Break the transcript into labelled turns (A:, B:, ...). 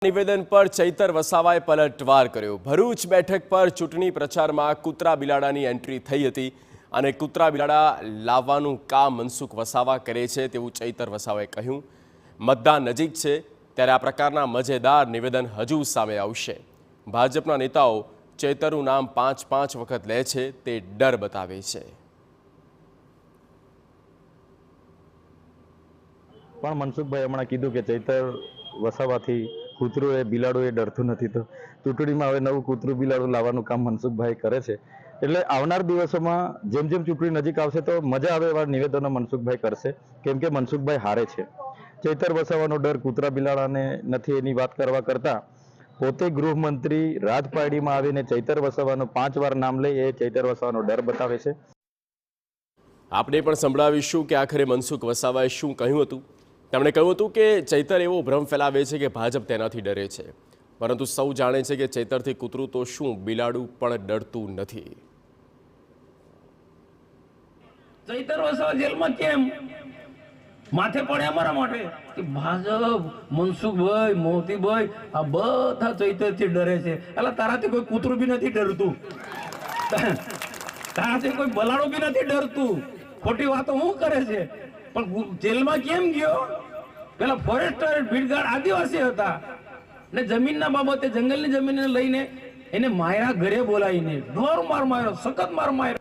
A: નિવેદન પર ચૈતર વસાવાએ પલટવાર કર્યો। ભરૂચ બેઠક પર ચૂંટણી પ્રચારમાં કૂતરા બિલાડાની એન્ટ્રી થઈ હતી અને કૂતરા બિલાડા લાવવાનું કામ મનસુખ વસાવા કરે છે તેવું ચૈતર વસાવાએ કહ્યું। મતદાન નજીક છે ત્યારે આ પ્રકારના મજેદાર નિવેદન હજુ સામે આવશે। ભાજપના નેતાઓ ચૈતરનું નામ 5 વખત લે છે તે ડર બતાવે છે।
B: પણ મનસુખભાઈ હમણાં કીધું કે ચૈતર વસાવાથી કૂતરું એ બિલાડું એ ડરતું નથી, તો ચૂંટણીમાં હવે નવું કૂતરું બિલાડું લાવવાનું કામ મનસુખભાઈ કરે છે। એટલે આવનાર દિવસોમાં જેમ જેમ ચૂંટણી નજીક આવશે તો મજા આવે એવા નિવેદનો મનસુખભાઈ કરશે, કેમ કે મનસુખભાઈ હારે છે। ચૈતર વસાવાનો ડર કૂતરા બિલાડાને નથી એની વાત કરવા કરતા પોતે ગૃહમંત્રી રાજપારડીમાં આવીને ચૈતર વસાવાનું 5 વાર નામ લઈ એ ચૈતર વસાવાનો ડર બતાવે છે।
A: આપણે પણ સંભળાવીશું કે આખરે મનસુખ વસાવાએ શું કહ્યું હતું। તેમણે કહ્યું હતું કે ચૈતર એવો ભ્રમ ફેલાવે છે કે ભાજપ તેનાથી ડરે છે, પરંતુ સૌ જાણે છે કે ચૈતરથી કૂતરું તો શું બિલાડું પણ ડરતું નથી।
C: ચૈતર વસાવા જેલમાં કેમ માથે પડે અમારા માટે કે ભાજપ મનસુખભાઈ મોતીભાઈ આ બધા ચૈતરથી ડરે છે। એટલે તારાથી કોઈ કૂતરું બી નથી ડરતું, તારાથી કોઈ બલાડો બી નથી ડરતું। ખોટી વાતો હું કરે છે, પણ જેલમાં કેમ ગયો? પેલા ફોરેસ્ટર ભીડગાડ આદિવાસી હતા ને જમીનના બાબતે જંગલની જમીનને લઈને એને માર્યા, ઘરે બોલાવીને ઢોર માર માર્યો, સખત માર માર્યો।